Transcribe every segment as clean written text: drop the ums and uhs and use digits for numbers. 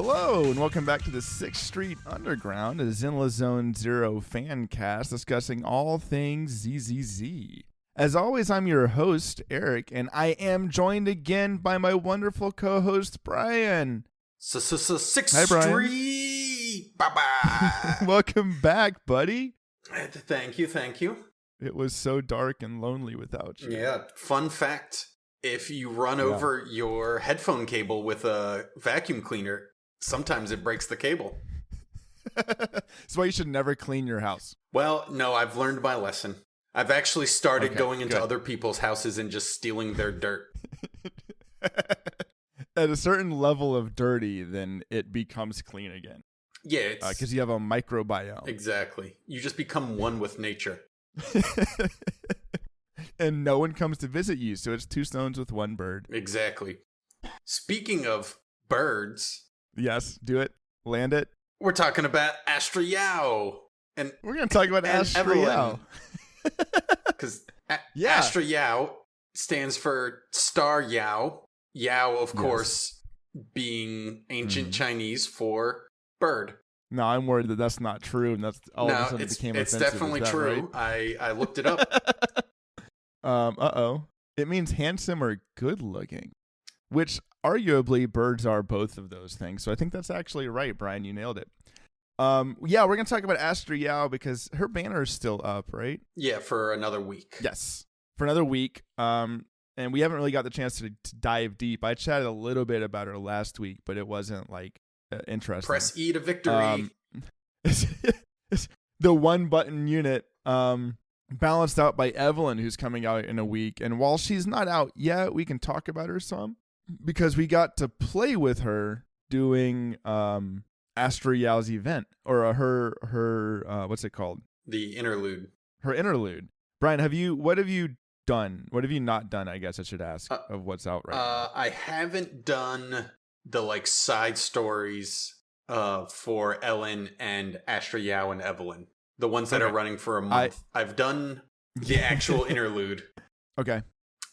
Hello, and welcome back to the 6th Street Underground, a Zinla Zone Zero fan cast discussing all things ZZZ. As always, I'm your host, Eric, and I am joined again by my wonderful co-host, Brian. Sixth Street! Bye-bye! Welcome back, buddy. Thank you. It was so dark and lonely without you. Yeah, fun fact. If you run over your headphone cable with a vacuum cleaner, sometimes it breaks the cable. That's why you should never clean your house. Well, no, I've learned my lesson. I've actually started going into other people's houses and just stealing their dirt. At a certain level of dirty, then it becomes clean again. Yeah, it's... because you have a microbiome. Exactly. You just become one with nature. And no one comes to visit you, so it's two stones with one bird. Exactly. Speaking of birds... Yes, do it. Land it. We're talking about Astra Yao. And we're going to talk about Astra Evelyn. Yao. Because Astra Yao stands for Star Yao. Yao, of course, being ancient Chinese for bird. No, I'm worried that that's not true, and that's all of a sudden became offensive. It's definitely true. Right? I looked it up. It means handsome or good looking, which arguably birds are both of those things. So I think that's actually right, Brian. You nailed it. We're gonna talk about Astra Yao because her banner is still up, right? Yeah, for another week. Yes, for another week. And we haven't really got the chance to dive deep. I chatted a little bit about her last week, but it wasn't like interesting. Press E to victory. The one button unit, balanced out by Evelyn, who's coming out in a week. And while she's not out yet, we can talk about her some because we got to play with her doing Astra Yao's event, or her what's it called? The interlude. Her interlude. Brian, what have you done? What have you not done? I guess I should ask of what's out right now. I haven't done the side stories for Ellen and Astra Yao and Evelyn. The ones that are running for a month. I've done the actual interlude. Okay.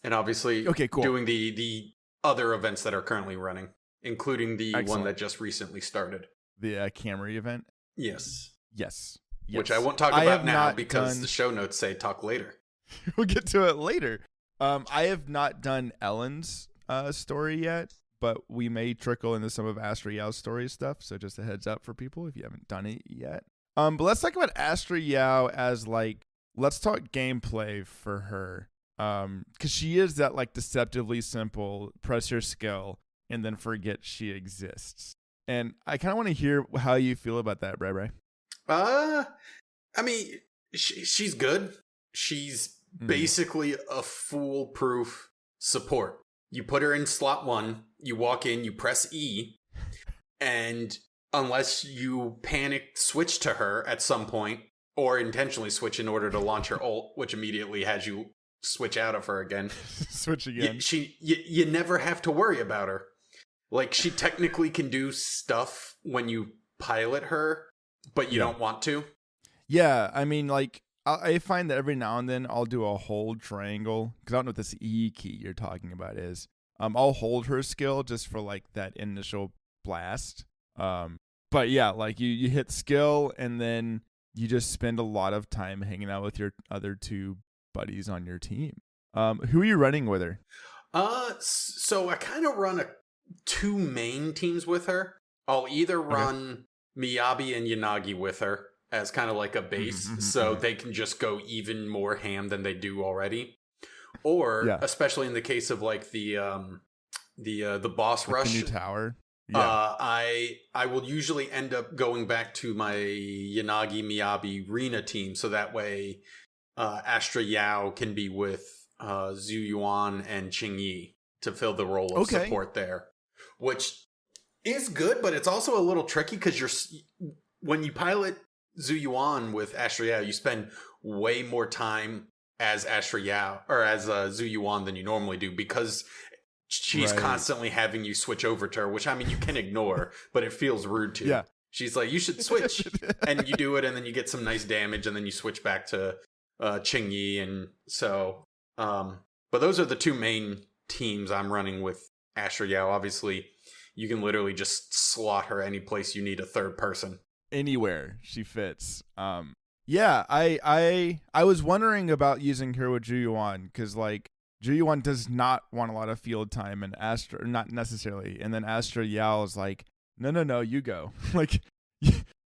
And obviously doing the other events that are currently running, including the one that just recently started. The Camry event? Yes. Which I won't talk about now because the show notes say talk later. We'll get to it later. I have not done Ellen's story yet, but we may trickle into some of Astra Yao's story stuff. So just a heads up for people if you haven't done it yet. But let's talk about Astra Yao as let's talk gameplay for her. Because she is that deceptively simple, press your skill and then forget she exists. And I kind of want to hear how you feel about that, Bray. I mean, she's good. She's basically a foolproof support. You put her in slot 1, you walk in, you press E, and unless you panic switch to her at some point, or intentionally switch in order to launch her ult, which immediately has you switch out of her again. Switch again. You never have to worry about her. She technically can do stuff when you pilot her, but you don't want to. Yeah, I mean, I find that every now and then I'll do a hold triangle, because I don't know what this E key you're talking about is. I'll hold her skill just for that initial blast. But yeah, you hit skill and then you just spend a lot of time hanging out with your other two buddies on your team. Who are you running with her? So I kind of run two main teams with her. I'll either run Miyabi and Yanagi with her as kind of a base, so they can just go even more ham than they do already. Or, especially in the case of the boss rush, the new tower. I will usually end up going back to my Yanagi Miyabi Rina team, so that way Astra Yao can be with Zhu Yuan and Qing Yi to fill the role of support there, which is good, but it's also a little tricky because when you pilot Zhu Yuan with Astra Yao, you spend way more time as Astra Yao or as Zhu Yuan than you normally do because she's constantly having you switch over to her, which I mean you can ignore, but it feels rude to. Yeah. She's like, you should switch, and you do it, and then you get some nice damage, and then you switch back to Qing Yi, and so. But those are the two main teams I'm running with Astra Yao. Obviously, you can literally just slot her any place you need a third person. Anywhere she fits. Yeah, I was wondering about using her with Juyuan because like Juyuan does not want a lot of field time, and Astra not necessarily, and then Astra Yao is like, no, you go, like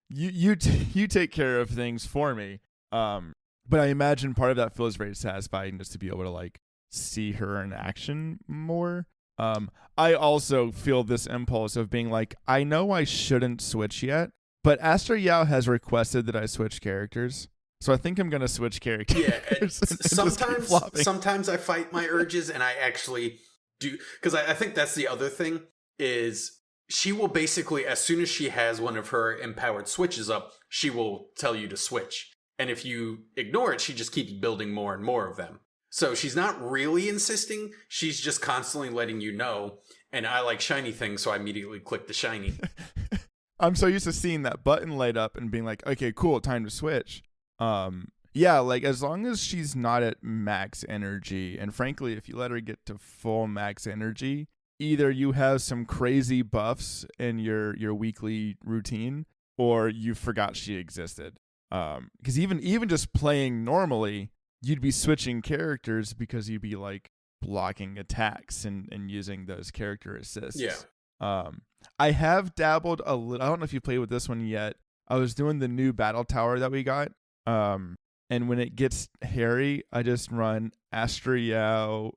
you take care of things for me. But I imagine part of that feels very satisfying just to be able to like see her in action more. I also feel this impulse of being like, I know I shouldn't switch yet, but Astra Yao has requested that I switch characters. So I think I'm going to switch characters. Yeah, and sometimes I fight my urges and I actually do. Because I think that's the other thing is she will basically, as soon as she has one of her empowered switches up, she will tell you to switch. And if you ignore it, she just keeps building more and more of them. So she's not really insisting. She's just constantly letting you know. And I like shiny things, so I immediately click the shiny. I'm so used to seeing that button light up and being like, okay, cool, time to switch. Yeah, like as long as she's not at max energy, and frankly, if you let her get to full max energy, either you have some crazy buffs in your weekly routine, or you forgot she existed. Because even just playing normally, you'd be switching characters because you'd be like blocking attacks and using those character assists. Yeah. I have dabbled a little. I don't know if you played with this one yet. I was doing the new battle tower that we got. And when it gets hairy, I just run Astra Yao,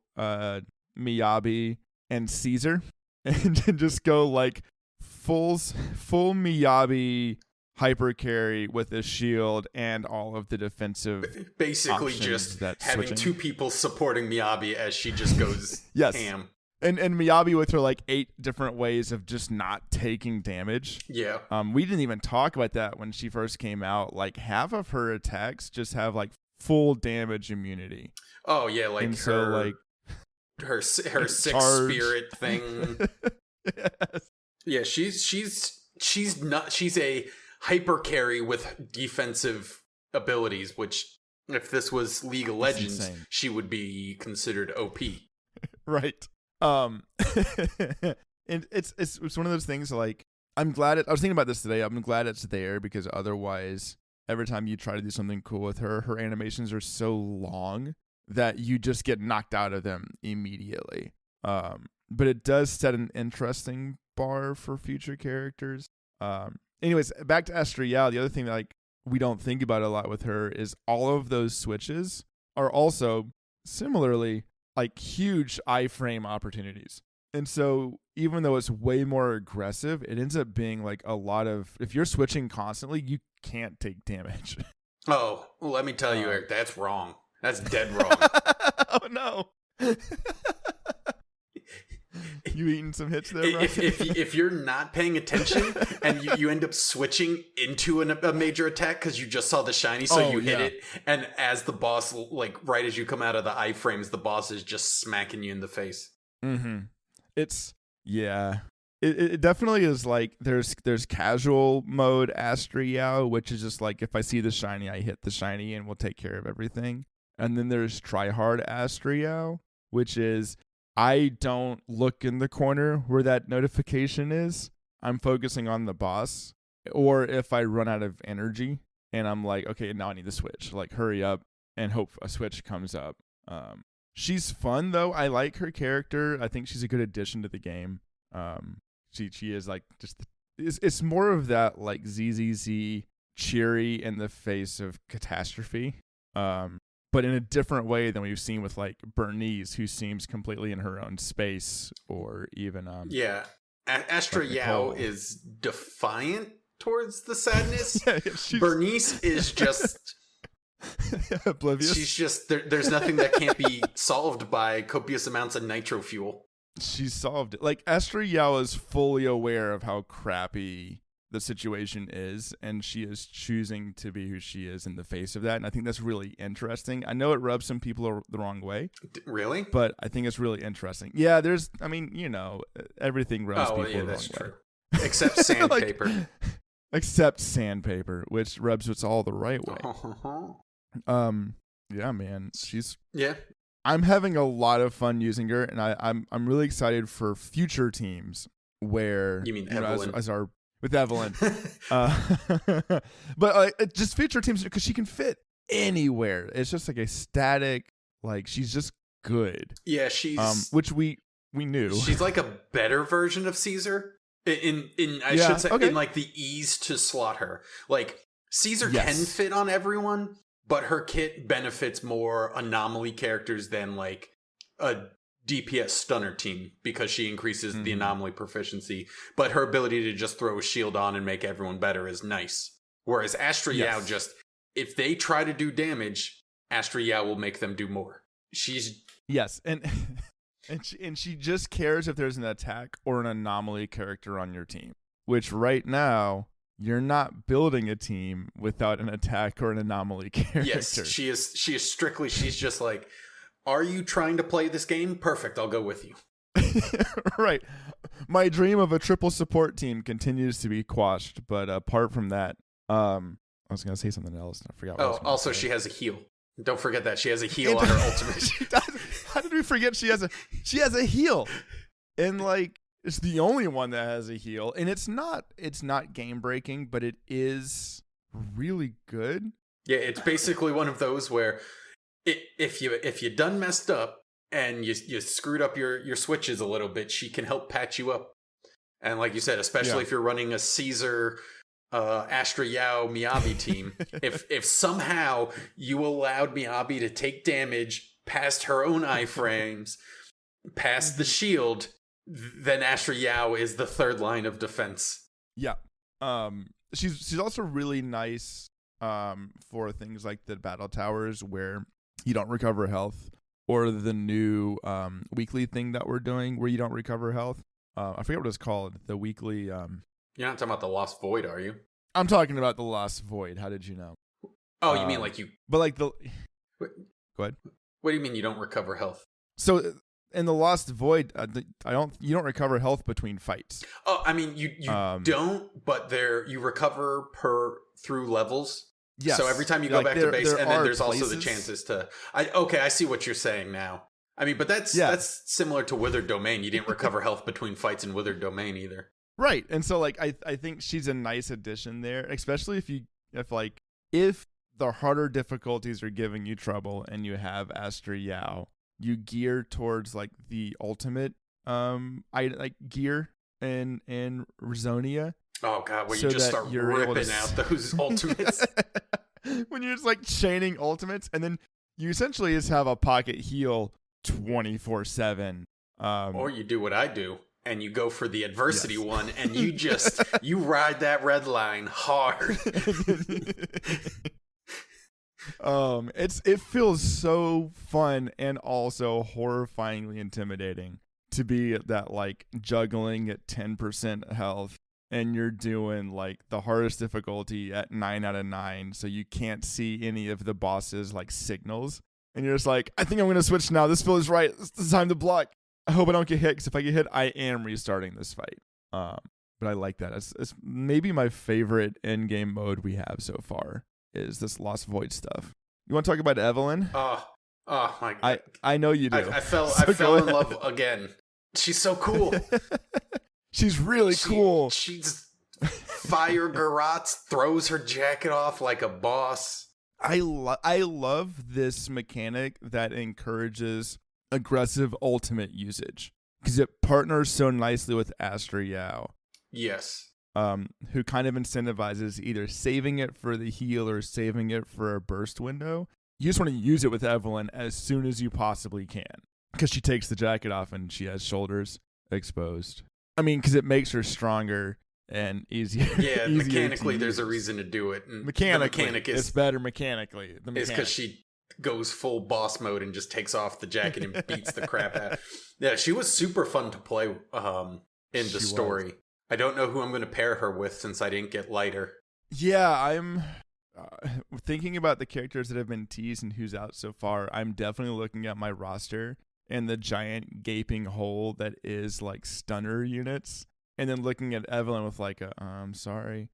Miyabi, and Caesar, and just go like full Miyabi hyper carry with a shield and all of the defensive. Basically, just having switching. 2 people supporting Miyabi as she just goes yes. ham. And Miyabi with her like 8 different ways of just not taking damage. Yeah. We didn't even talk about that when she first came out. Like half of her attacks just have like full damage immunity. Oh yeah, like and her so, like her 6 spirit thing. Yes. Yeah, she's not. She's a hyper carry with defensive abilities. Which, if this was League of Legends, she would be considered OP. Right. And it's one of those things like I'm glad I was thinking about this today. I'm glad it's there because otherwise every time you try to do something cool with her animations are so long that you just get knocked out of them immediately. But it does set an interesting bar for future characters. Anyways, back to Astra Yao. The other thing that like we don't think about a lot with her is all of those switches are also similarly like huge iframe opportunities. And so even though it's way more aggressive, it ends up being like a lot of, if you're switching constantly, you can't take damage. Oh, well, let me tell you, Eric, that's wrong. That's dead wrong. Oh, no. You eating some hits there, bro? If you're not paying attention and you end up switching into a major attack because you just saw the shiny, so you hit it, and as the boss, like right as you come out of the iframes, the boss is just smacking you in the face. Mm-hmm. It's It definitely is like there's casual mode Astra Yao, which is just like if I see the shiny, I hit the shiny and we'll take care of everything. And then there's tryhard Astra Yao, which is I don't look in the corner where that notification is. I'm focusing on the boss. Or if I run out of energy and I'm like, okay, now I need to switch. Like hurry up and hope a switch comes up. She's fun though. I like her character. I think she's a good addition to the game. She is like just it's more of that like ZZZ cheery in the face of catastrophe. But in a different way than we've seen with like Bernice, who seems completely in her own space, or even Astra Yao is defiant towards the sadness. Bernice is just oblivious. She's just there's nothing that can't be solved by copious amounts of nitro fuel. She solved it. Like Astra Yao is fully aware of how crappy the situation is, and she is choosing to be who she is in the face of that. And I think that's really interesting. I know it rubs some people the wrong way. Really? But I think it's really interesting. Yeah, everything rubs people the wrong that's way. True. Except sandpaper. Except sandpaper, which rubs us all the right way. Yeah, man. I'm having a lot of fun using her, and I'm really excited for future teams where You mean Evelyn? as our with Evelyn, but it just fits her teams because she can fit anywhere. It's just like a static, like she's just good. Yeah, she's which we knew. She's like a better version of Caesar in I should say in like the ease to slot her. Like Caesar can fit on everyone, but her kit benefits more anomaly characters than like a DPS stunner team because she increases the anomaly proficiency, but her ability to just throw a shield on and make everyone better is nice. Whereas Astra Yao just, if they try to do damage, Astra Yao will make them do more. She's and she just cares if there's an attack or an anomaly character on your team, which right now you're not building a team without an attack or an anomaly character. Yes, she is strictly, she's just like, are you trying to play this game? Perfect, I'll go with you. Right. My dream of a triple support team continues to be quashed, but apart from that, I was going to say something else and I forgot what I was gonna say. She has a heal. Don't forget that. She has a heal on her ultimate. She does. How did we forget she has a heal? And like it's the only one that has a heal, and it's not game breaking, but it is really good. Yeah, it's basically one of those where if you done messed up and you screwed up your switches a little bit, she can help patch you up. And like you said, especially if you're running a Caesar, Astra Yao Miyabi team, if somehow you allowed Miyabi to take damage past her own iframes, past the shield, then Astra Yao is the third line of defense. Yeah. She's also really nice for things like the battle towers where you don't recover health, or the new weekly thing that we're doing where you don't recover health. I forget what it's called. The weekly. You're not talking about the Lost Void, are you? I'm talking about the Lost Void. How did you know? Oh, you mean like you? But like the. What, Go ahead. What do you mean you don't recover health? So in the Lost Void, you don't recover health between fights. Oh, I mean you don't, but you recover through levels. Yes. So every time you go back to base, and then there's also the chances to. I see what you're saying now. I mean, but that's similar to Withered Domain. You didn't recover health between fights in Withered Domain either. Right. And so like I think she's a nice addition there, especially if the harder difficulties are giving you trouble and you have Astra Yao, you gear towards like the ultimate gear in Rizonia. Oh god, where you just start ripping out those ultimates. When you're just like chaining ultimates, and then you essentially just have a pocket heal 24/7. Or you do what I do, and you go for the adversity one, and you just you ride that red line hard. It feels so fun and also horrifyingly intimidating to be that like juggling at 10% health, and you're doing like the hardest difficulty at 9 out of 9, so you can't see any of the boss's like signals, and you're just like, I think I'm gonna switch now. This feels right. It's time to block. I hope I don't get hit, because if I get hit, I am restarting this fight. But I like that. It's maybe my favorite end game mode we have so far is this Lost Void stuff. You want to talk about Evelyn? Oh my god! I know you do. I fell in love again. She's so cool. She's really cool. She's fire garrots, throws her jacket off like a boss. I love this mechanic that encourages aggressive ultimate usage, because it partners so nicely with Astra Yao. Yes. Who kind of incentivizes either saving it for the heal or saving it for a burst window. You just want to use it with Evelyn as soon as you possibly can, because she takes the jacket off and she has shoulders exposed. I mean, because it makes her stronger and easier. Yeah, mechanically, there's a reason to do it. And it's better mechanically. It's because she goes full boss mode and just takes off the jacket and beats the crap out. Yeah, she was super fun to play in the story. Was. I don't know who I'm going to pair her with since I didn't get lighter. Yeah, I'm thinking about the characters that have been teased and who's out so far. I'm definitely looking at my roster and the giant gaping hole that is like stunner units, and then looking at Evelyn with like I'm sorry.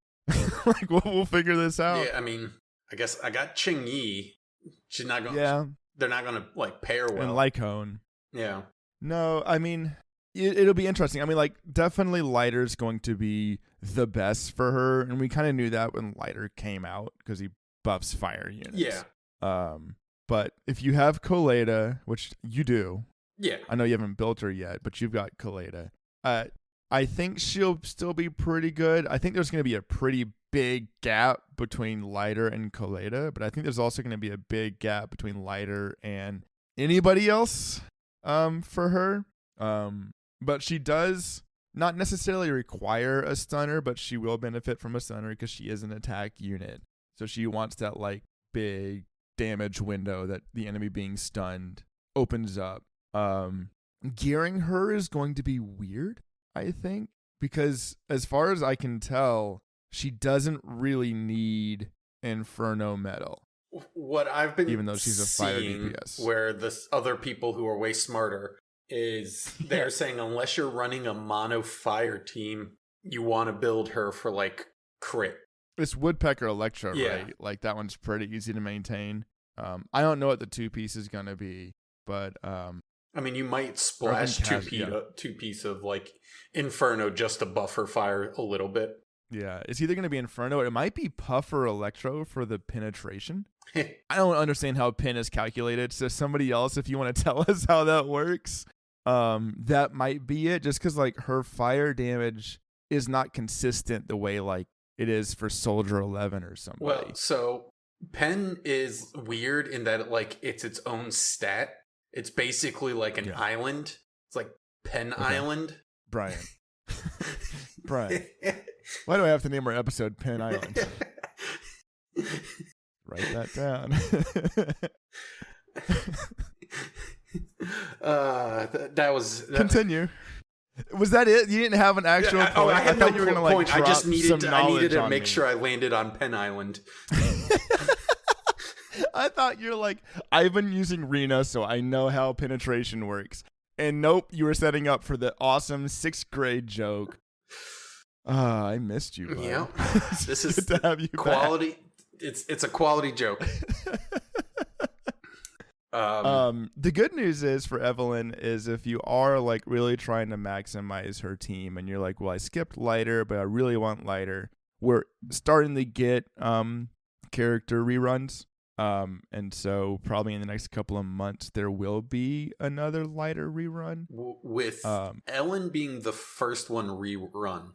Like we'll figure this out. Yeah, I mean, I guess I got Ching Yi. She's not going. Yeah, they're not going to like pair well. And Lycone. Yeah. No, I mean, It'll be interesting. I mean, like, definitely Lighter's going to be the best for her, and we kind of knew that when Lighter came out because he buffs fire units. Yeah. But if you have Coleta, which you do, Yeah. I know you haven't built her yet, but you've got Coleta. I think she'll still be pretty good. I think there's going to be a pretty big gap between Lighter and Coleta, but I think there's also going to be a big gap between Lighter and anybody else for her. But she does not necessarily require a stunner, but she will benefit from a stunner because she is an attack unit. So she wants that like big damage window that the enemy being stunned opens up. Gearing her is going to be weird, I think, because as far as I can tell, she doesn't really need Inferno Metal. What I've been even though she's a fire seeing DPS, where the other people who are way smarter is they're saying unless you're running a mono fire team, you want to build her for like crit. It's Woodpecker Electro, Yeah. right? Like that one's pretty easy to maintain. I don't know what the 2-piece is gonna be, but I mean, you might splash two piece of like Inferno just to buffer fire a little bit. yeah, it's either gonna be Inferno or it might be Puffer Electro for the penetration. I don't understand how pin is calculated, so somebody else, if you want to tell us how that works, that might be it. Just because like her fire damage is not consistent the way like it is for Soldier 11 or somebody. Well, so pen is weird in that it's its own stat. It's basically like an island. It's like Pen Island. Brian. Brian. Why do I have to name our episode Pen Island? Write that down. That was Continue. Was that it? You didn't have an actual point? I had thought no you were gonna point. like I just needed to on make me. sure I landed on Pen Island. I thought you're like, I've been using Rena, so I know how penetration works. And nope, you were setting up for the awesome 6th grade joke. I missed you, bud. Yeah, this is good to have you quality. Back. It's a quality joke. The good news is for Evelyn is if you are like really trying to maximize her team and you're like, well, I skipped Lighter, but I really want Lighter. We're starting to get character reruns. And so probably in the next couple of months there will be another Lighter rerun. With Ellen being the first one rerun.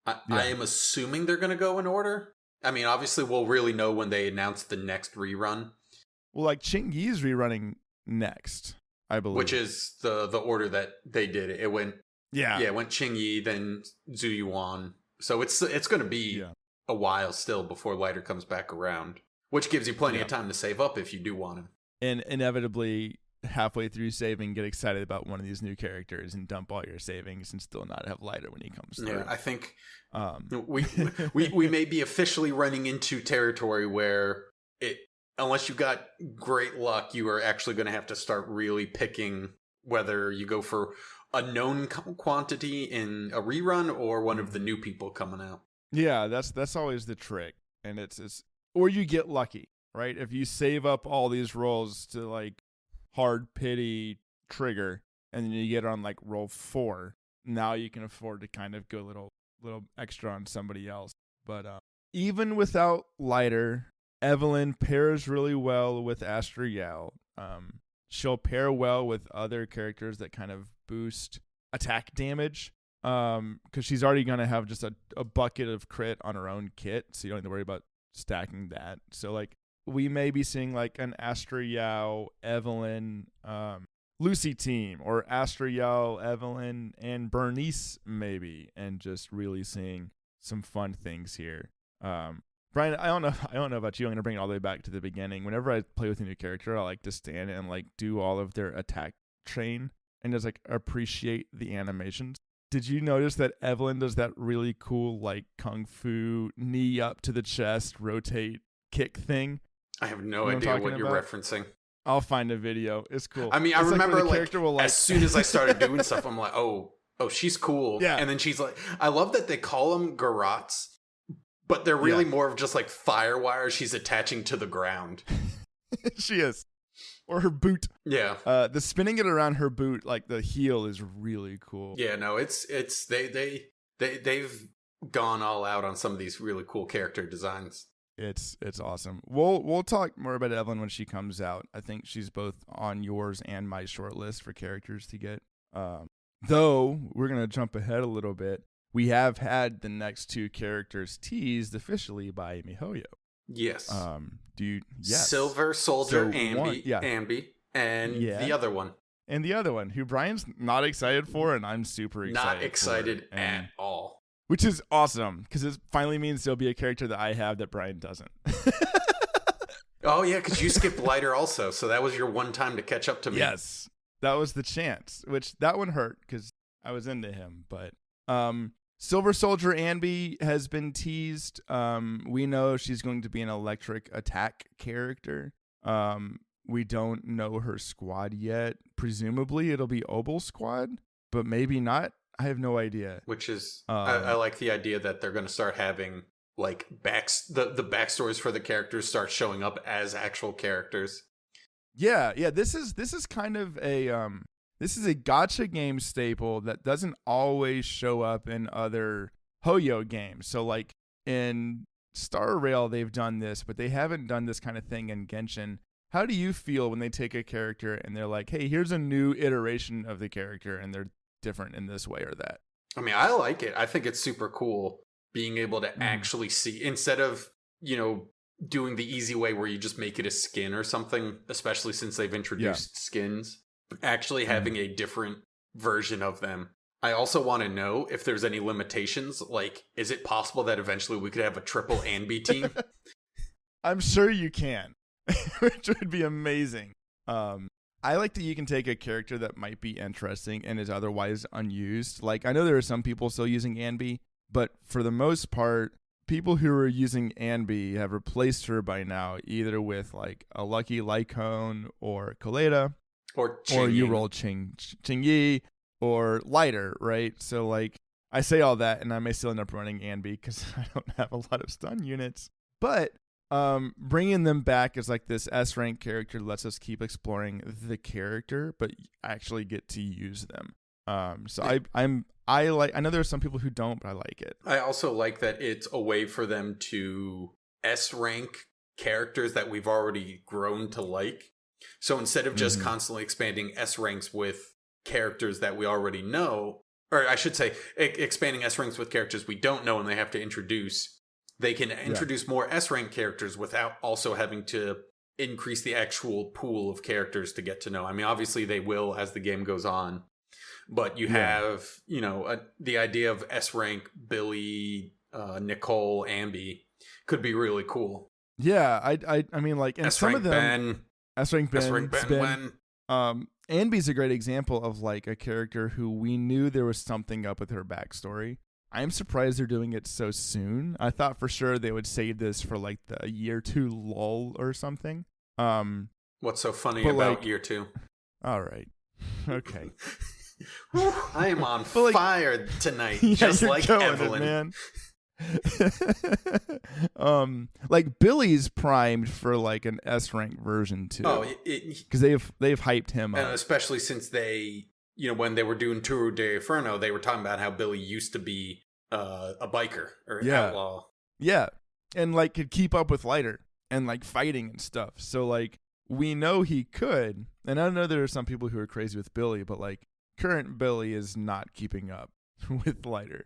I am assuming they're going to go in order. I mean, obviously we'll really know when they announce the next rerun. Well, like Ching Yi's rerunning next, I believe. Which is the order that they did it. It went it went Ching Yi, then Zhu Yuan. So it's going to be a while still before Lighter comes back around, which gives you plenty of time to save up if you do want him. And inevitably halfway through saving, get excited about one of these new characters and dump all your savings and still not have Lighter when he comes through. Yeah, I think we may be officially running into territory where unless you got great luck, you are actually going to have to start really picking whether you go for a known quantity in a rerun or one of the new people coming out. Yeah, that's always the trick. And it's or you get lucky, right? If you save up all these rolls to like hard pity trigger and then you get on like roll 4, now you can afford to kind of go a little extra on somebody else. But even without Lighter, Evelyn pairs really well with Astra Yao. She'll pair well with other characters that kind of boost attack damage. Because she's already going to have just a bucket of crit on her own kit, so you don't have to worry about stacking that. So like we may be seeing like an Astra Yao, Evelyn, Lucy team, or Astra Yao, Evelyn, and Bernice maybe, and just really seeing some fun things here. Brian, I don't know about you. I'm gonna bring it all the way back to the beginning. Whenever I play with a new character, I like to stand and like do all of their attack chain and just like appreciate the animations. Did you notice that Evelyn does that really cool like kung fu knee up to the chest, rotate, kick thing? I have no idea what you're referencing. I'll find a video. It's cool. I mean, I remember like as soon as I started doing stuff, I'm like, oh, she's cool. Yeah. And then she's like, I love that they call them garrots, but they're really more of just like fire wires she's attaching to the ground. She is. or her boot. Yeah. The spinning it around her boot, like the heel, is really cool. Yeah, no, it's they've gone all out on some of these really cool character designs. It's awesome. We'll talk more about Evelyn when she comes out. I think she's both on yours and my short list for characters to get. Though we're gonna jump ahead a little bit. We have had the next two characters teased officially by MiHoYo. Yes. Yes. Silver Soldier So Ambi, and the other one. And the other one, who Brian's not excited for, and I'm super excited. Not excited at all. Which is awesome, because it finally means there'll be a character that I have that Brian doesn't. Oh, yeah, because you skipped Lighter also, so that was your one time to catch up to me. Yes, that was the chance, which that one hurt, because I was into him. But Silver Soldier Ambi has been teased. We know she's going to be an electric attack character. We don't know her squad yet. Presumably it'll be Obel Squad, but maybe not. I have no idea. Which is, I like the idea that they're going to start having like the backstories for the characters start showing up as actual characters. Yeah. This is kind of a this is a gacha game staple that doesn't always show up in other Hoyo games. So like in Star Rail, they've done this, but they haven't done this kind of thing in Genshin. How do you feel when they take a character and they're like, hey, here's a new iteration of the character, and they're different in this way or that? I mean, I like it. I think it's super cool being able to actually see, instead of, doing the easy way where you just make it a skin or something, especially since they've introduced skins, actually having a different version of them. I also want to know if there's any limitations. Like, is it possible that eventually we could have a triple Anbi team? I'm sure you can, which would be amazing. I like that you can take a character that might be interesting and is otherwise unused. Like, I know there are some people still using Anbi, but for the most part, people who are using Anbi have replaced her by now, either with like a Lucky Lycone or Kaleda, or you roll Ching Yi or Lighter, right? So like, I say all that, and I may still end up running Anbi because I don't have a lot of stun units, but bringing them back as like this S rank character lets us keep exploring the character, but actually get to use them. I know there are some people who don't, but I like it. I also like that it's a way for them to S rank characters that we've already grown to like. So instead of just constantly expanding S ranks with characters that we already know, or I should say expanding S ranks with characters we don't know and they have to introduce, they can introduce more S-rank characters without also having to increase the actual pool of characters to get to know. I mean, obviously they will as the game goes on, but you have, the idea of S-rank, Billy, Nicole, Ambi could be really cool. Yeah, I mean, like, in some of them, S-rank Ben. Ambi's a great example of like a character who we knew there was something up with her backstory. I'm surprised they're doing it so soon. I thought for sure they would save this for like the year 2 lull or something. What's so funny about year 2? All right. Okay. I am on fire tonight, just like Evelyn. Like Billy's primed for like an S rank version too. Oh, because they've hyped him up, especially since they, when they were doing Tour de Inferno, they were talking about how Billy used to be a biker or an outlaw. Yeah, and like could keep up with Lighter and like fighting and stuff. So like we know he could, and I know there are some people who are crazy with Billy, but like current Billy is not keeping up with Lighter.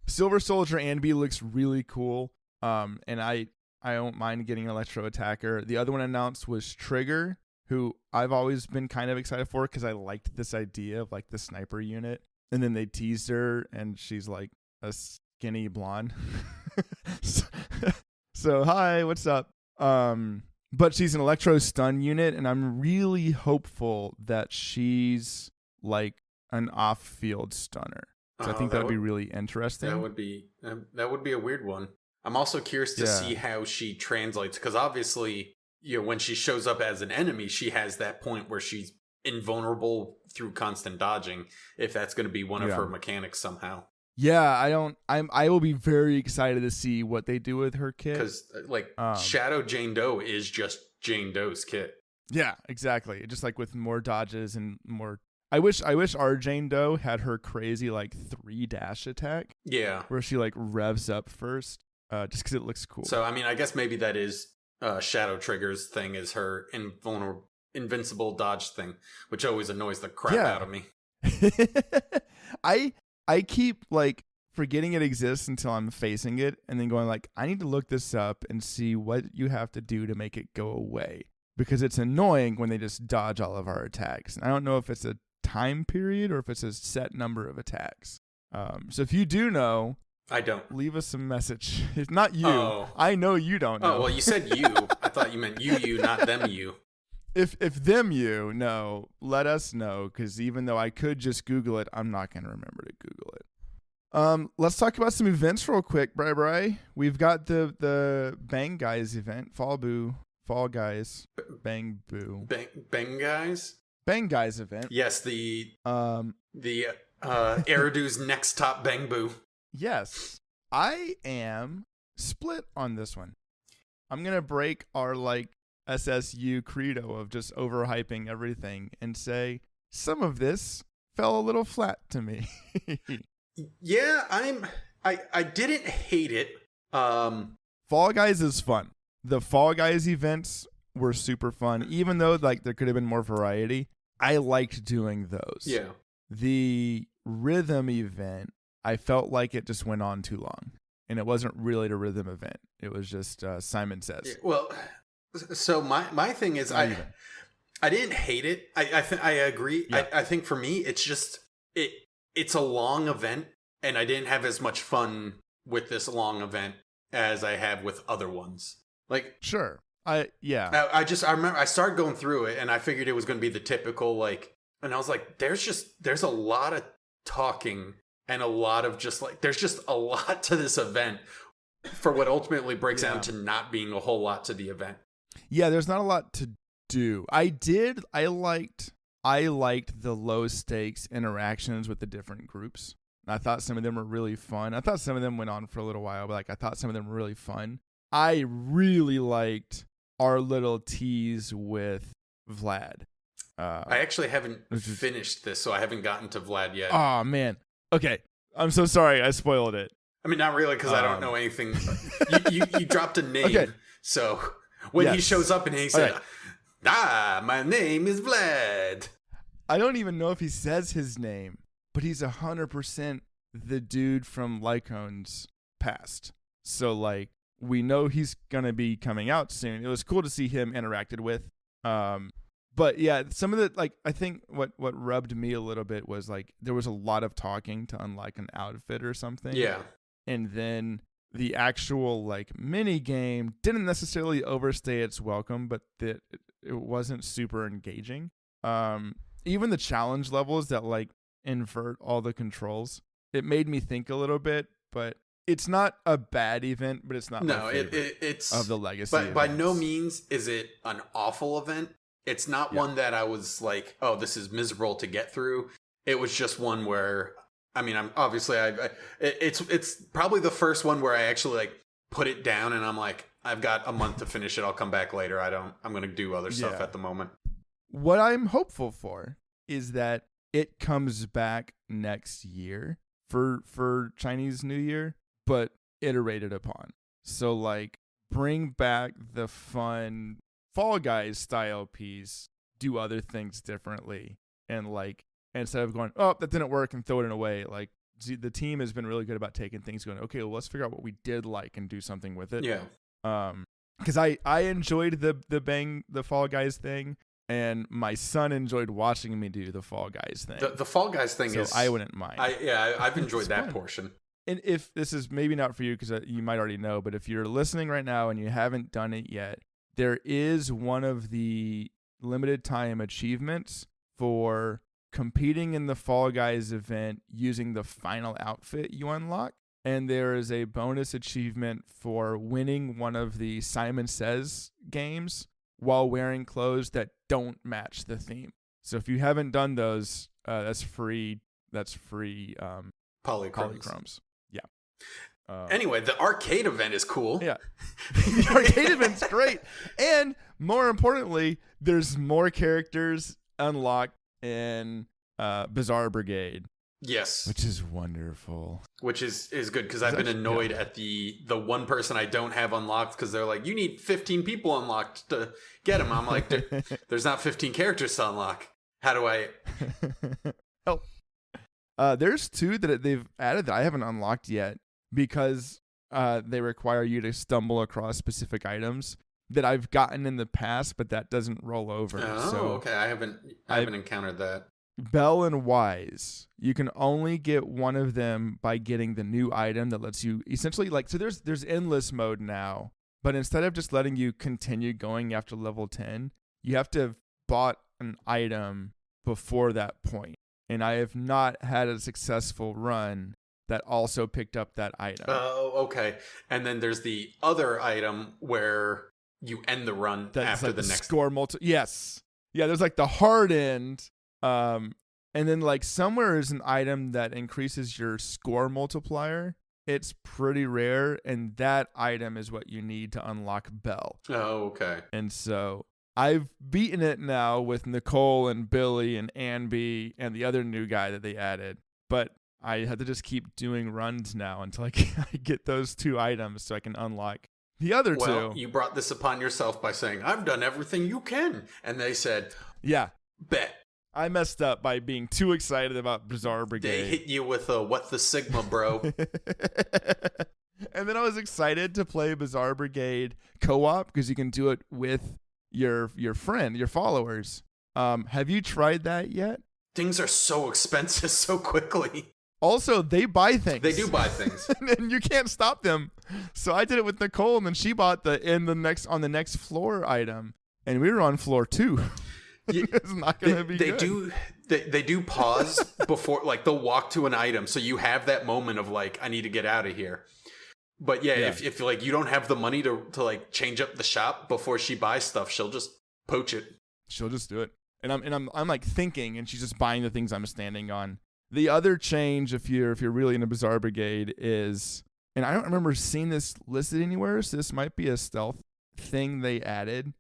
Silver Soldier Anbi looks really cool, and I don't mind getting an Electro Attacker. The other one announced was Trigger, who I've always been kind of excited for because I liked this idea of like the sniper unit. And then they teased her, and she's like a skinny blonde. So hi, what's up? But she's an Electro Stun unit, and I'm really hopeful that she's like an off-field stunner. So I think that'd be really interesting. That would be a weird one. I'm also curious to see how she translates, because obviously, when she shows up as an enemy, she has that point where she's invulnerable through constant dodging. If that's going to be one of her mechanics somehow. Yeah, I will be very excited to see what they do with her kit. Because Shadow Jane Doe is just Jane Doe's kit. Yeah, exactly. Just like with more dodges and more. I wish our Jane Doe had her crazy like 3 dash attack. Yeah. Where she like revs up first, just because it looks cool. So I mean, I guess maybe that is Shadow Trigger's thing, is her invincible dodge thing, which always annoys the crap out of me. I keep like forgetting it exists until I'm facing it, and then going like, I need to look this up and see what you have to do to make it go away, because it's annoying when they just dodge all of our attacks. And I don't know if it's a time period or if it's a set number of attacks. So if you do know, I don't. Leave us a message. It's not you. Oh. I know you don't know. Oh, well, you said you. I thought you meant you, not them, you. If them you know, let us know, because even though I could just Google it, I'm not going to remember to Google it. Let's talk about some events real quick, Bri. We've got the Bang Guys event, Fall Guys, Bang Boo. Bang Guys? Bang Guys event. Yes, the Eridu's next top Bang Boo. Yes. I am split on this one. I'm going to break our like SSU credo of just overhyping everything and say some of this fell a little flat to me. Yeah, I didn't hate it. Fall Guys is fun. The Fall Guys events were super fun, even though like there could have been more variety. I liked doing those. Yeah. The rhythm event, I felt like it just went on too long, and it wasn't really a rhythm event. It was just Simon Says. Yeah, well, so my thing is I didn't hate it. I agree. Yeah. I think for me it's just it's a long event, and I didn't have as much fun with this long event as I have with other ones. Like sure. I remember I started going through it, and I figured it was going to be the typical like, and I was like, there's a lot of talking and a lot of just like, there's just a lot to this event for what ultimately breaks down to not being a whole lot to the event. Yeah, there's not a lot to do. I liked the low stakes interactions with the different groups. I thought some of them were really fun. I thought some of them went on for a little while, but like I thought some of them were really fun. I really liked our little tease with Vlad. I actually haven't finished this, so I haven't gotten to Vlad yet. Oh, man. Okay. I'm so sorry. I spoiled it. I mean, not really, because I don't know anything. You dropped a name. Okay. So when he shows up and he said, my name is Vlad. I don't even know if he says his name, but he's 100% the dude from Lycon's past. So, like, we know he's going to be coming out soon. It was cool to see him interacted with. But yeah, some of the, like, I think what rubbed me a little bit was like there was a lot of talking to unlock an outfit or something. Yeah. And then the actual like mini game didn't necessarily overstay its welcome, but that it wasn't super engaging. Even the challenge levels that like invert all the controls, it made me think a little bit, but it's not a bad event, but it's not my favorite it's of the legacy. But by no means is it an awful event. It's not one that I was like, oh, this is miserable to get through. It was just one where, I mean, it's probably the first one where I actually like put it down and I'm like, I've got a month to finish it. I'll come back later. I'm going to do other stuff at the moment. What I'm hopeful for is that it comes back next year for Chinese New Year, but iterated upon. So like bring back the fun Fall Guys style piece, do other things differently, and like instead of going, oh, that didn't work and throw it away, like the team has been really good about taking things, going, okay, well, let's figure out what we did like and do something with it. Yeah. Because I enjoyed the Fall Guys thing, and my son enjoyed watching me do the Fall Guys thing. The Fall Guys thing is, I wouldn't mind. I've enjoyed that fun portion. And if this is maybe not for you, because you might already know, but if you're listening right now and you haven't done it yet, there is one of the limited time achievements for competing in the Fall Guys event using the final outfit you unlock. And there is a bonus achievement for winning one of the Simon Says games while wearing clothes that don't match the theme. So if you haven't done those, that's free. That's free polychromes. Yeah. Anyway, the arcade event is cool. Yeah. The arcade event's great. And more importantly, there's more characters unlocked in Bizarre Brigade. Yes. Which is wonderful. Which is good, because I've been annoyed at the one person I don't have unlocked, because they're like, you need 15 people unlocked to get them. I'm like, there's not 15 characters to unlock. How do I... Help. There's 2 that they've added that I haven't unlocked yet, because they require you to stumble across specific items that I've gotten in the past, but that doesn't roll over. Oh, okay. I haven't encountered that. Bell and Wise, you can only get one of them by getting the new item that lets you essentially so there's endless mode now, but instead of just letting you continue going after level 10, you have to have bought an item before that point. And I have not had a successful run that also picked up that item. Oh, okay. And then there's the other item where you end the run after the next score Yes. Yeah, there's the hard end. And then somewhere is an item that increases your score multiplier. It's pretty rare, and that item is what you need to unlock Bell. Oh, okay. And so I've beaten it now with Nicole and Billy and Anby and the other new guy that they added, but I have to just keep doing runs now until I get those 2 items so I can unlock the other 2. Well, you brought this upon yourself by saying, I've done everything you can. And they said, yeah, bet. I messed up by being too excited about Bizarre Brigade. They hit you with a what the Sigma, bro. And then I was excited to play Bizarre Brigade co-op because you can do it with your friend, your followers. Have you tried that yet? Things are so expensive so quickly. Also, they buy things. They do buy things. And you can't stop them. So I did it with Nicole, and then she bought on the next floor item, and we were on floor 2. It's not going to be good. They do pause before, they'll walk to an item, so you have that moment of I need to get out of here. But yeah. If you don't have the money to change up the shop before she buys stuff, she'll just poach it. She'll just do it. And I'm thinking, and she's just buying the things I'm standing on. The other change, if you're really into Bizarre Brigade, is, and I don't remember seeing this listed anywhere, so this might be a stealth thing they added.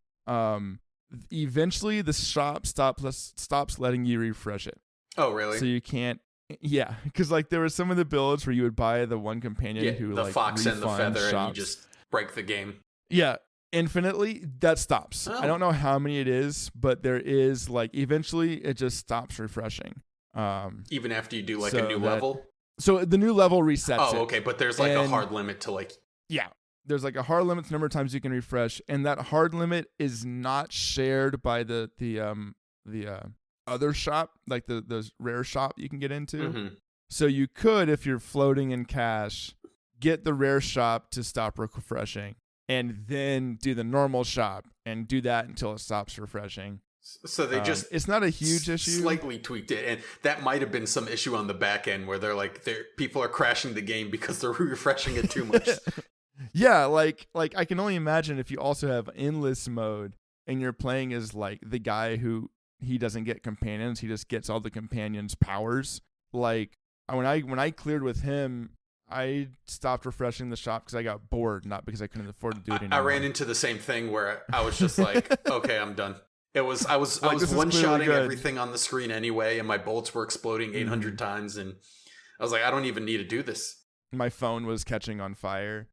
Eventually the shop stops letting you refresh it. Oh, really? So you can't. Yeah, because there were some of the builds where you would buy the one companion who the fox and the feather, shops. and you just break the game. Yeah, infinitely. That stops. Oh. I don't know how many it is, but there is eventually it just stops refreshing. Even after you do a new level. So the new level resets. Oh, okay, but there's a hard limit to Yeah. There's a hard limit to the number of times you can refresh, and that hard limit is not shared by the other shop, the rare shop you can get into. Mm-hmm. So you could, if you're floating in cash, get the rare shop to stop refreshing, and then do the normal shop and do that until it stops refreshing. So they just it's not a huge issue. Slightly tweaked it, and that might have been some issue on the back end where they're people are crashing the game because they're refreshing it too much. Yeah, I can only imagine if you also have endless mode and you're playing as the guy who he doesn't get companions, he just gets all the companions' powers. When I cleared with him, I stopped refreshing the shop because I got bored, not because I couldn't afford to do it anymore. I ran into the same thing where I was just okay, I'm done. I was one-shotting everything on the screen anyway, and my bolts were exploding 800 times, and I was I don't even need to do this. My phone was catching on fire.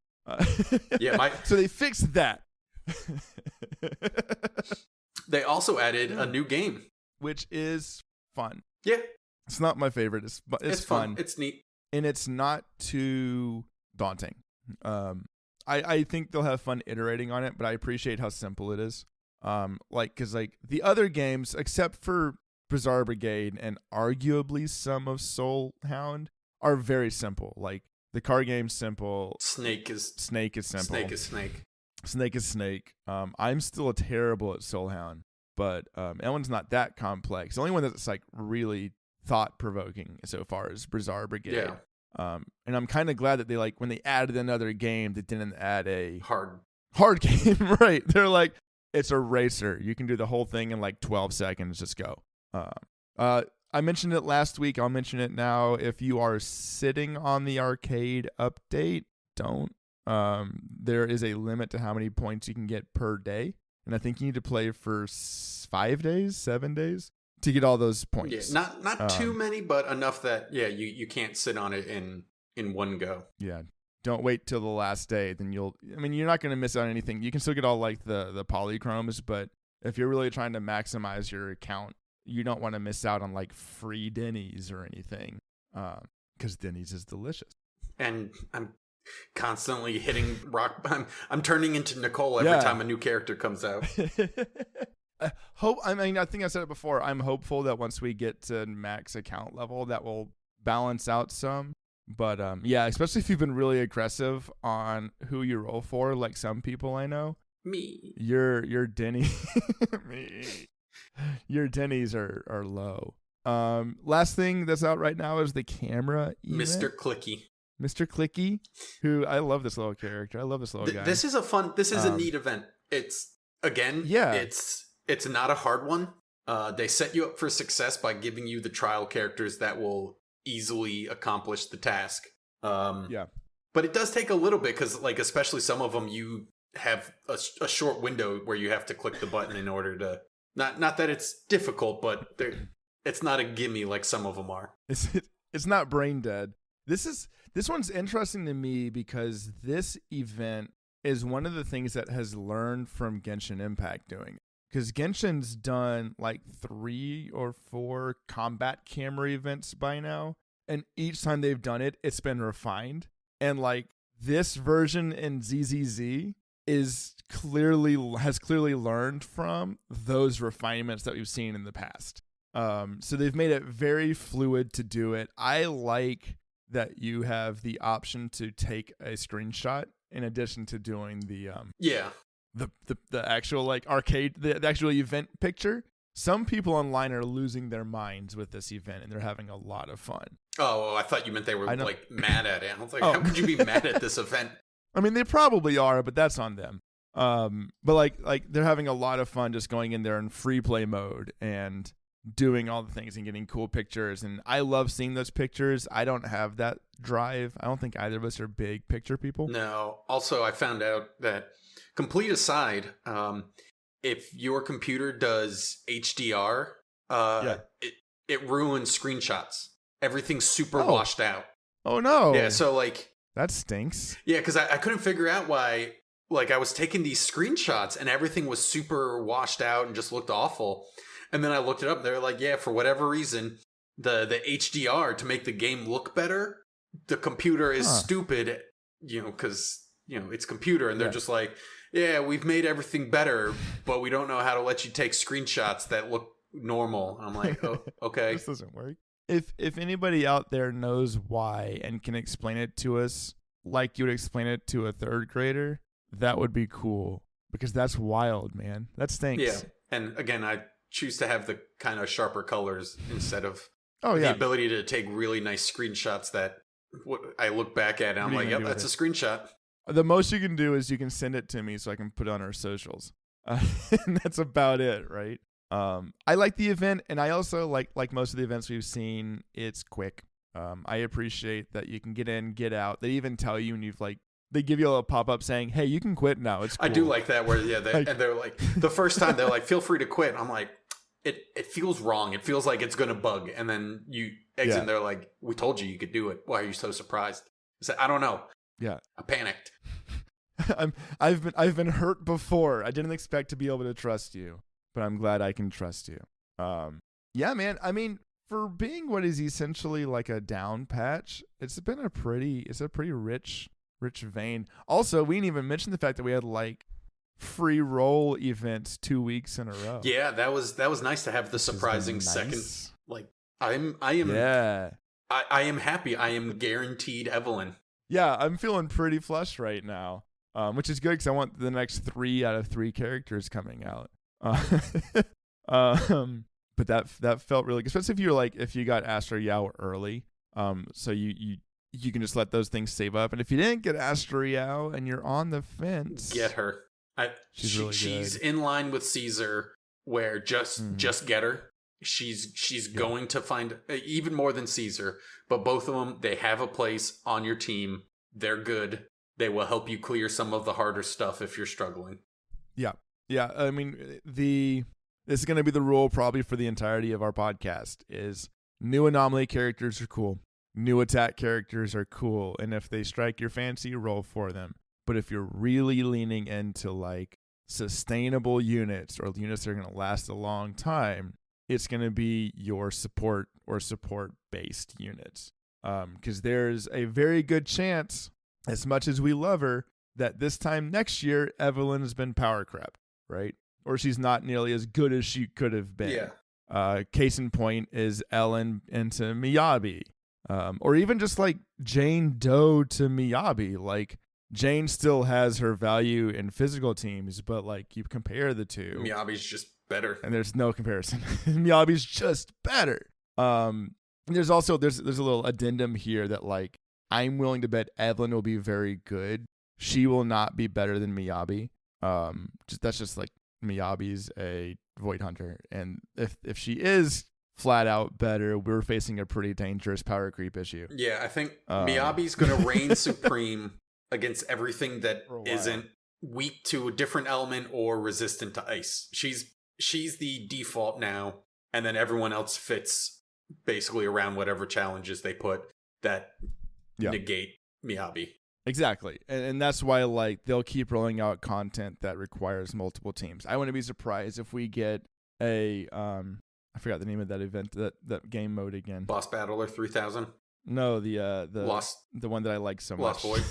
So they fixed that. They also added a new game, which is fun. Yeah, it's not my favorite. It's fun. It's neat, and it's not too daunting. I think they'll have fun iterating on it, but I appreciate how simple it is. Because the other games, except for Bizarre Brigade and arguably some of Soul Hound, are very simple. The card game's simple. Snake is simple. Snake is snake. Snake is snake. I'm still terrible at Soul Hound, but Evelyn's not that complex. The only one that's really thought provoking so far is Bizarre Brigade. Yeah. And I'm kind of glad that they when they added another game, they didn't add a hard game. Right? They're it's a racer. You can do the whole thing in 12 seconds. Just go. I mentioned it last week. I'll mention it now. If you are sitting on the arcade update, don't. There is a limit to how many points you can get per day. and I think you need to play for 5 days, 7 days to get all those Yeah, points. not too many, but enough that you can't sit on it in one go. Yeah. Don't wait till the last day. Then you're not going to miss out on anything. You can still get all like the polychromes, but if you're really trying to maximize your account, you don't want to miss out on like free Denny's or anything. Because Denny's is delicious. And I'm constantly hitting rock. I'm turning into Nicole every time a new character comes out. I think I said it before. I'm hopeful that once we get to max account level, that will balance out some. But especially if you've been really aggressive on who you roll for, like some people I know. Me. Your Denny. Me. Your Denny's are low. Last thing that's out right now is the camera event. Mr. Clicky, who I love this little character. I love this little guy. This is a neat event. It's it's not a hard one. They set you up for success by giving you the trial characters that will easily accomplish the task. But it does take a little bit because, like, especially some of them, you have a short window where you have to click the button in order to. Not that it's difficult, but it's not a gimme like some of them are. It's not brain dead. This one's interesting to me because this event is one of the things that has learned from Genshin Impact doing. Because Genshin's done like 3 or 4 combat camera events by now. And each time they've done it, it's been refined. And like this version in ZZZ has clearly learned from those refinements that we've seen in the past. So they've made it very fluid to do it. I like that you have the option to take a screenshot in addition to doing the actual like arcade, the actual event picture. Some people online are losing their minds with this event, and they're having a lot of fun. Oh, I thought you meant they were like mad at it. I was like, how could you be mad at this event? I mean, they probably are, but that's on them. But like they're having a lot of fun just going in there in free play mode and doing all the things and getting cool pictures. And I love seeing those pictures. I don't have that drive. I don't think either of us are big picture people. No. Also, I found out that, complete aside, if your computer does HDR, it ruins screenshots. Everything's super washed out. Oh no. Yeah, so like that stinks. Yeah, because I couldn't figure out why. Like, I was taking these screenshots and everything was super washed out and just looked awful. And then I looked it up. They're like, yeah, for whatever reason, the HDR, to make the game look better, the computer is stupid, because, it's computer. And they're just like, yeah, we've made everything better, but we don't know how to let you take screenshots that look normal. I'm like, oh, okay. This doesn't work. If anybody out there knows why and can explain it to us like you would explain it to a third grader, that would be cool, because that's wild, man. That stinks. Yeah, and again, I choose to have the kind of sharper colors instead of the ability to take really nice screenshots that I look back at and I'm like, yep, that's a screenshot. The most you can do is you can send it to me so I can put it on our socials. And that's about it, right? I like the event, and I also like most of the events we've seen, it's quick. I appreciate that you can get in, get out. They even tell you, and they give you a pop-up saying, hey, you can quit now. It's cool. I do like that where, and they're like, the first time they're like, feel free to quit. I'm like, it feels wrong. It feels like it's going to bug. And then you exit and they're like, we told you could do it. Why are you so surprised? I said, I don't know. Yeah. I panicked. I've been hurt before. I didn't expect to be able to trust you, but I'm glad I can trust you. Yeah, man. I mean, for being what is essentially like a down patch, it's a pretty rich vein. Also, we didn't even mention the fact that we had like free roll events 2 weeks in a row. Yeah, that was nice to have the surprising second. Like, I am happy. I am guaranteed Evelyn. Yeah, I'm feeling pretty flush right now, which is good because I want the next 3 out of 3 characters coming out. But that felt really good, especially if you got Astra Yao early. So you can just let those things save up. And if you didn't get Astra Yao and you're on the fence, get her. She's in line with Caesar, where just get her. She's going to find even more than Caesar, but both of them, they have a place on your team. They're good. They will help you clear some of the harder stuff if you're struggling. Yeah. Yeah, I mean, this is going to be the rule probably for the entirety of our podcast is new anomaly characters are cool. New attack characters are cool. And if they strike your fancy, roll for them. But if you're really leaning into like sustainable units or units that are going to last a long time, it's going to be your support or support-based units. Because there's a very good chance, as much as we love her, that this time next year, Evelyn has been power crept, right? Or she's not nearly as good as she could have been. Yeah. Case in point is Ellen into Miyabi. Or even just like Jane Doe to Miyabi. Like, Jane still has her value in physical teams, but like you compare the two. Miyabi's just better. And there's no comparison. Miyabi's just better. There's a little addendum here that like I'm willing to bet Evelyn will be very good. She will not be better than Miyabi. That's just like Miyabi's a Void Hunter, and if she is flat out better, we're facing a pretty dangerous power creep issue. Yeah, I think Miyabi's going to reign supreme against everything that isn't weak to a different element or resistant to ice. She's the default now, and then everyone else fits basically around whatever challenges they put that negate Miyabi. Exactly. And that's why like they'll keep rolling out content that requires multiple teams. I wouldn't be surprised if we get a I forgot the name of that event, that game mode again. Boss Battler 3000? No, the one that I like so much. Lost Void.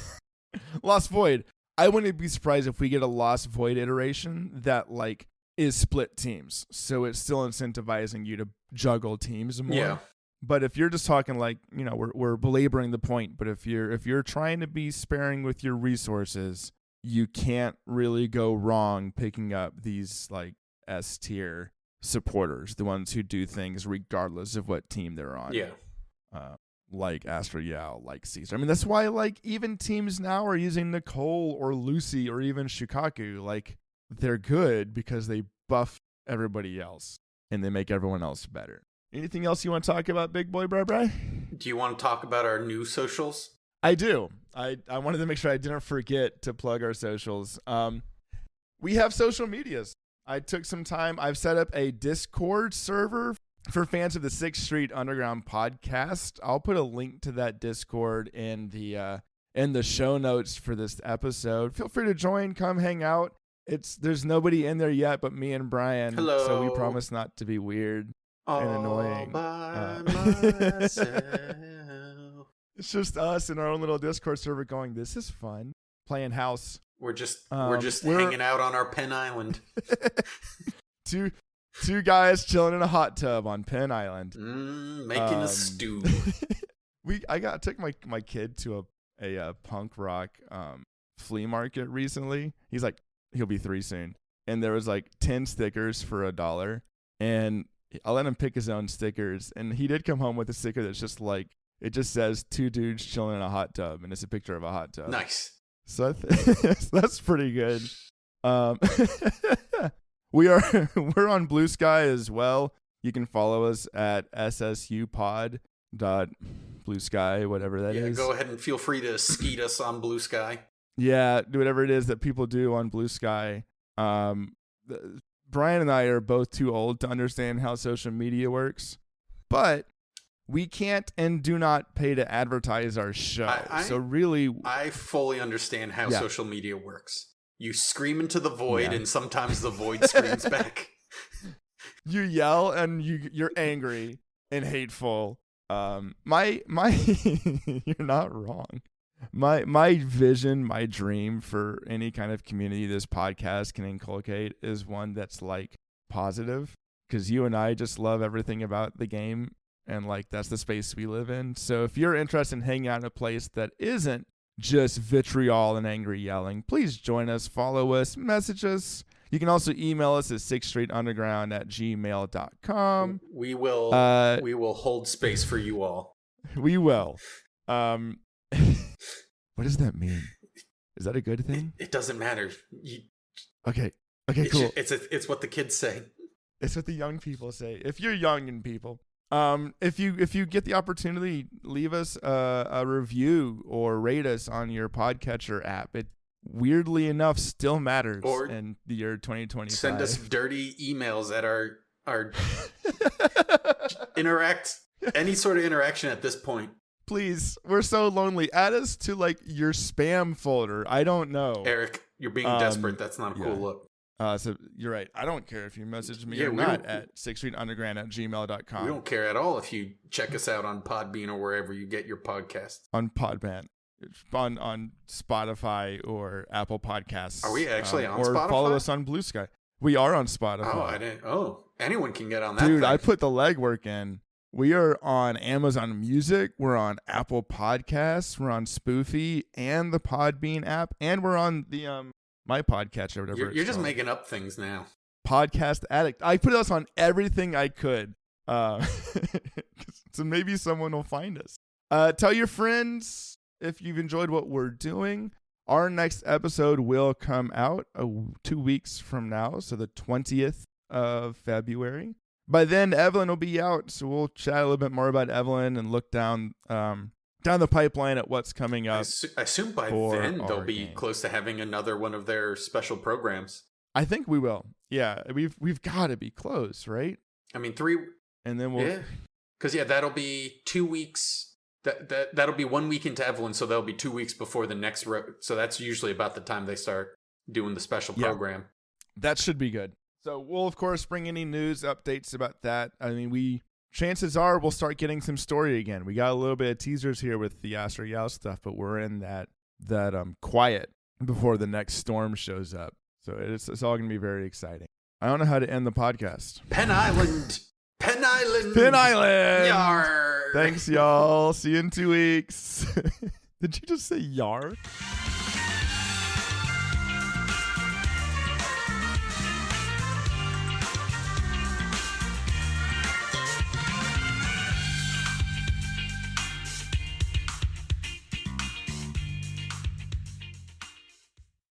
Lost Void. I wouldn't be surprised if we get a Lost Void iteration that like is split teams. So it's still incentivizing you to juggle teams more. Yeah. But if you're just talking like, you know, we're belaboring the point, but if you're trying to be sparing with your resources, you can't really go wrong picking up these like S tier supporters, the ones who do things regardless of what team they're on. Yeah. Like Astra Yao, like Caesar. I mean, that's why like even teams now are using Nicole or Lucy or even Shukaku. Like they're good because they buff everybody else and they make everyone else better. Anything else you want to talk about, Big Boy Bri? Do you want to talk about our new socials? I do. I wanted to make sure I didn't forget to plug our socials. We have social medias. I took some time. I've set up a Discord server for fans of the 6th Street Underground podcast. I'll put a link to that Discord in the show notes for this episode. Feel free to join. Come hang out. There's nobody in there yet but me and Brian. Hello. So we promise not to be weird and annoying. By myself. It's just us in our own little Discord server going, this is fun. Playing house. We're just hanging out on our Penn Island. Two guys chilling in a hot tub on Penn Island. Making a stew. I took my kid to a punk rock flea market recently. He'll be 3 soon. And there was like 10 stickers for $1. And I let him pick his own stickers. And he did come home with a sticker that's just like, it just says 2 dudes chilling in a hot tub. And it's a picture of a hot tub. Nice. So that's pretty good. We're on Blue Sky as well. You can follow us at ssupod.bluesky, whatever that is. Yeah, go ahead and feel free to skeet us on Blue Sky. Yeah, do whatever it is that people do on Blue Sky. Brian and I are both too old to understand how social media works, but we can't and do not pay to advertise our show. I fully understand how social media works. You scream into the void, and sometimes the void screams back. You yell, and you're angry and hateful. You're not wrong. My vision, my dream for any kind of community this podcast can inculcate is one that's like positive, because you and I just love everything about the game, and like that's the space we live in. So if you're interested in hanging out in a place that isn't just vitriol and angry yelling, please join us, follow us, message us. You can also email us at 6thstreetunderground@gmail.com. We will hold space for you all. We will. What does that mean? Is that a good thing? It doesn't matter. Okay, cool. It's what the kids say. It's what the young people say. If you're young and people, if you get the opportunity, leave us a review or rate us on your podcatcher app. weirdly enough still matters Or in the year 2025. Send us dirty emails at our any sort of interaction at this point. Please, we're so lonely. Add us to like your spam folder. I don't know. Eric, you're being desperate. That's not a cool look. So you're right. I don't care if you message me or not at 6streetunderground@gmail.com. We don't care at all if you check us out on Podbean or wherever you get your podcasts. On Podbean. On Spotify or Apple Podcasts. Are we actually on or Spotify? Or follow us on Blue Sky. We are on Spotify. Oh, I didn't. Oh, anyone can get on that. Dude, thing. I put the legwork in. We are on Amazon Music. We're on Apple Podcasts. We're on Spoofy and the Podbean app, and we're on the my podcatcher or whatever. You're just making up things now. Podcast Addict. I put us on everything I could, so maybe someone will find us. Tell your friends if you've enjoyed what we're doing. Our next episode will come out 2 weeks from now, so the 20th of February. By then, Evelyn will be out, so we'll chat a little bit more about Evelyn and look down the pipeline at what's coming up. I assume by then they'll be close to having another one of their special programs. I think we will. Yeah, we've got to be close, right? I mean, 3, and then we'll. Yeah, because that'll be 2 weeks. That'll be 1 week into Evelyn, so that'll be 2 weeks before the next. So that's usually about the time they start doing the special program. That should be good. So we'll, of course, bring any news updates about that. I mean, chances are we'll start getting some story again. We got a little bit of teasers here with the Astra Yao stuff, but we're in that quiet before the next storm shows up. So it's all going to be very exciting. I don't know how to end the podcast. Penn Island. Yar. Thanks, y'all. See you in 2 weeks. Did you just say yar?